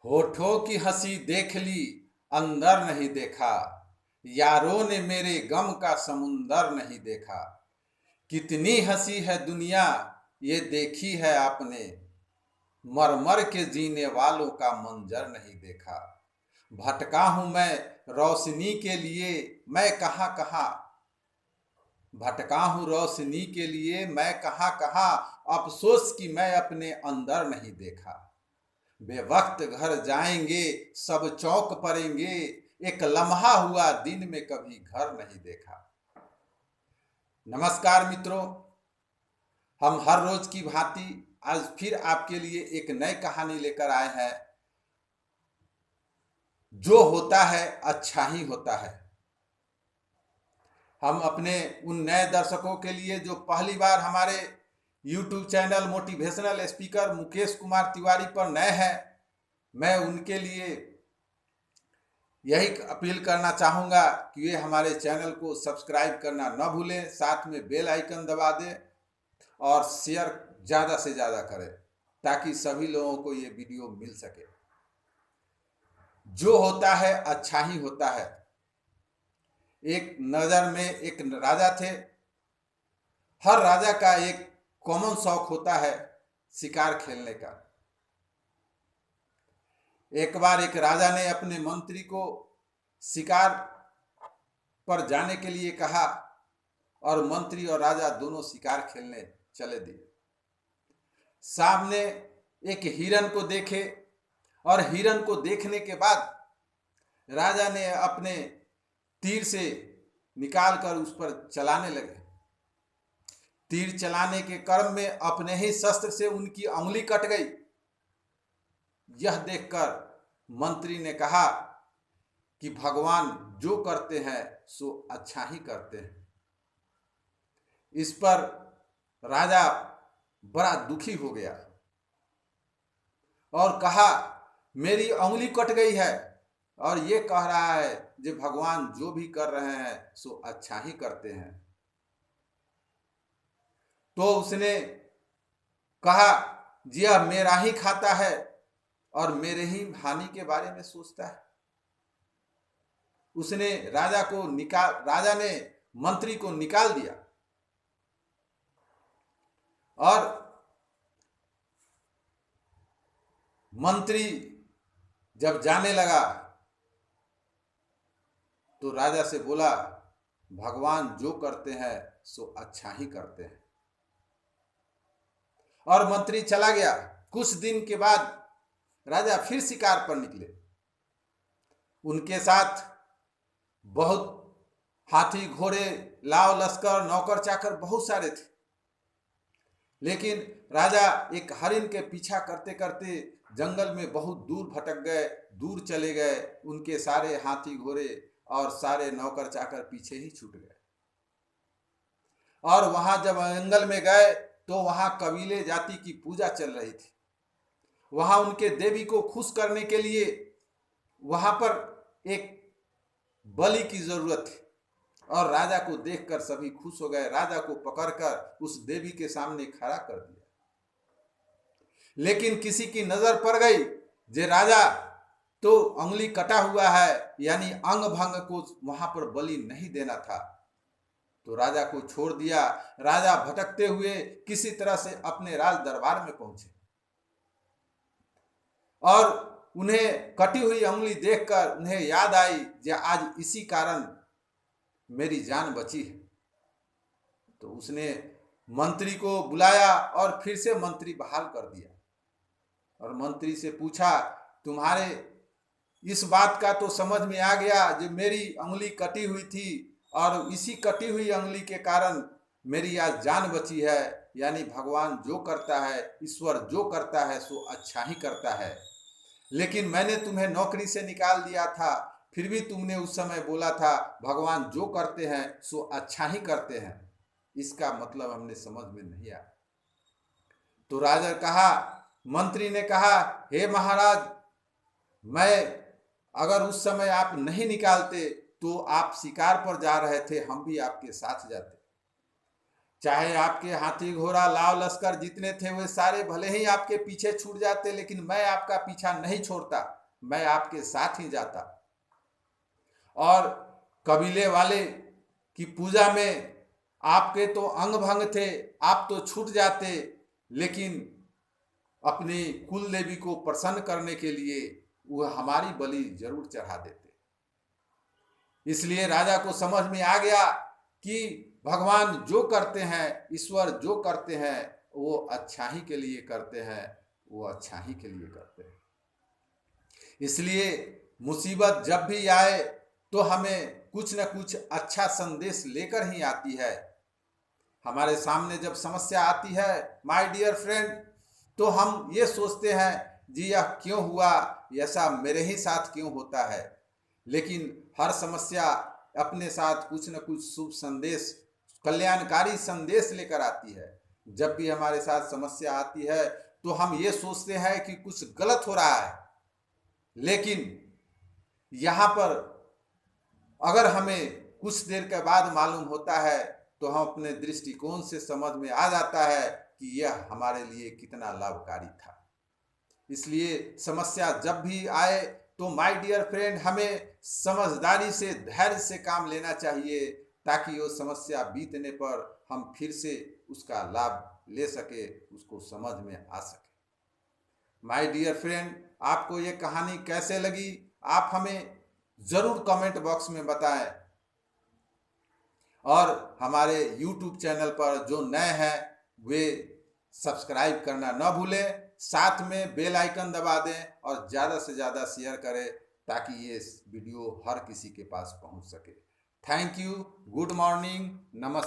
होठों की हंसी देख ली, अंदर नहीं देखा। यारों ने मेरे गम का समुंदर नहीं देखा। कितनी हंसी है दुनिया, ये देखी है आपने। मर मर के जीने वालों का मंजर नहीं देखा। भटका हूं मैं रोशनी के लिए, मैं कहाँ कहाँ। भटका हूं रोशनी के लिए, मैं कहाँ कहाँ। अफसोस कि मैं अपने अंदर नहीं देखा। बेवक्त घर जाएंगे, सब चौक पड़ेंगे। एक लम्हा हुआ दिन में कभी घर नहीं देखा। नमस्कार मित्रों, हम हर रोज की भांति आज फिर आपके लिए एक नई कहानी लेकर आए हैं। जो होता है अच्छा ही होता है। हम अपने उन नए दर्शकों के लिए जो पहली बार हमारे YouTube channel motivational speaker Mukesh Kumar Tiwari पर नए हैं, मैं उनके लिए यही अपील करना चाहूँगा कि वे हमारे चैनल को सब्सक्राइब करना न भूलें, साथ में बेल आइकन दबा दें और शेयर ज़्यादा से ज़्यादा करें ताकि सभी लोगों को ये वीडियो मिल सके। जो होता है अच्छा ही होता है। एक नज़र में एक राजा थे। हर राजा का एक कॉमन शौक होता है शिकार खेलने का। एक बार एक राजा ने अपने मंत्री को शिकार पर जाने के लिए कहा और मंत्री और राजा दोनों शिकार खेलने चले दिए। सामने एक हिरन को देखे और हिरन को देखने के बाद राजा ने अपने तीर से निकालकर उस पर चलाने लगे। तीर चलाने के क्रम में अपने ही शस्त्र से उनकी उंगली कट गई। यह देखकर मंत्री ने कहा कि भगवान जो करते हैं सो अच्छा ही करते हैं। इस पर राजा बड़ा दुखी हो गया और कहा, मेरी उंगली कट गई है और ये कह रहा है कि भगवान जो भी कर रहे हैं सो अच्छा ही करते हैं। तो उसने कहा, यह मेरा ही खाता है और मेरे ही हानि के बारे में सोचता है। उसने राजा ने मंत्री को निकाल दिया और मंत्री जब जाने लगा तो राजा से बोला, भगवान जो करते हैं सो अच्छा ही करते हैं। और मंत्री चला गया। कुछ दिन के बाद राजा फिर शिकार पर निकले। उनके साथ बहुत हाथी घोड़े लाव लश्कर नौकर चाकर बहुत सारे थे। लेकिन राजा एक हरिन के पीछा करते करते जंगल में बहुत दूर भटक गए, दूर चले गए। उनके सारे हाथी घोड़े और सारे नौकर चाकर पीछे ही छूट गए। और वहां जब जंगल में गए तो वहां कबीले जाति की पूजा चल रही थी। वहां उनके देवी को खुश करने के लिए वहां पर एक बलि की जरूरत थी और राजा को देखकर सभी खुश हो गए। राजा को पकड़कर उस देवी के सामने खड़ा कर दिया। लेकिन किसी की नजर पड़ गई जे राजा तो उंगली कटा हुआ है, यानी अंग भंग को वहां पर बलि नहीं देना था। तो राजा को छोड़ दिया। राजा भटकते हुए किसी तरह से अपने राज दरबार में पहुंचे और उन्हें कटी हुई उंगली देखकर उन्हें याद आई कि आज इसी कारण मेरी जान बची है। तो उसने मंत्री को बुलाया और फिर से मंत्री बहाल कर दिया और मंत्री से पूछा, तुम्हारे इस बात का तो समझ में आ गया जो मेरी उंगली कटी हुई थी और इसी कटी हुई उंगली के कारण मेरी आज जान बची है। यानी भगवान जो करता है, ईश्वर जो करता है सो अच्छा ही करता है। लेकिन मैंने तुम्हें नौकरी से निकाल दिया था, फिर भी तुमने उस समय बोला था भगवान जो करते हैं सो अच्छा ही करते हैं। इसका मतलब हमने समझ में नहीं आया। तो राजा कहा, मंत्री ने कहा, हे महाराज, मैं अगर उस समय आप नहीं निकालते तो आप शिकार पर जा रहे थे, हम भी आपके साथ जाते। चाहे आपके हाथी घोड़ा लाव लश्कर जितने थे वे सारे भले ही आपके पीछे छूट जाते, लेकिन मैं आपका पीछा नहीं छोड़ता, मैं आपके साथ ही जाता। और कबीले वाले की पूजा में आपके तो अंग भंग थे, आप तो छूट जाते, लेकिन अपनी कुल देवी को प्रसन्न करने के लिए वह हमारी बलि जरूर चढ़ा देते। इसलिए राजा को समझ में आ गया कि भगवान जो करते हैं, ईश्वर जो करते हैं वो अच्छा ही के लिए करते हैं, वो अच्छा ही के लिए करते हैं। इसलिए मुसीबत जब भी आए तो हमें कुछ न कुछ अच्छा संदेश लेकर ही आती है। हमारे सामने जब समस्या आती है माय डियर फ्रेंड, तो हम ये सोचते हैं जी यह क्यों हुआ, ऐसा मेरे ही साथ क्यों होता है। लेकिन हर समस्या अपने साथ कुछ न कुछ शुभ संदेश, कल्याणकारी संदेश लेकर आती है। जब भी हमारे साथ समस्या आती है तो हम ये सोचते हैं कि कुछ गलत हो रहा है, लेकिन यहाँ पर अगर हमें कुछ देर के बाद मालूम होता है तो हम अपने दृष्टिकोण से समझ में आ जाता है कि यह हमारे लिए कितना लाभकारी था। इसलिए समस्या जब भी आए तो माय डियर फ्रेंड हमें समझदारी से, धैर्य से काम लेना चाहिए, ताकि वो समस्या बीतने पर हम फिर से उसका लाभ ले सके, उसको समझ में आ सके। माय डियर फ्रेंड, आपको ये कहानी कैसे लगी आप हमें जरूर कमेंट बॉक्स में बताएं। और हमारे YouTube चैनल पर जो नए हैं वे सब्सक्राइब करना न भूलें, साथ में बेल आइकन दबा दें और ज़्यादा से ज़्यादा शेयर करें ताकि ये वीडियो हर किसी के पास पहुंच सके। थैंक यू, गुड मॉर्निंग, नमस्ते।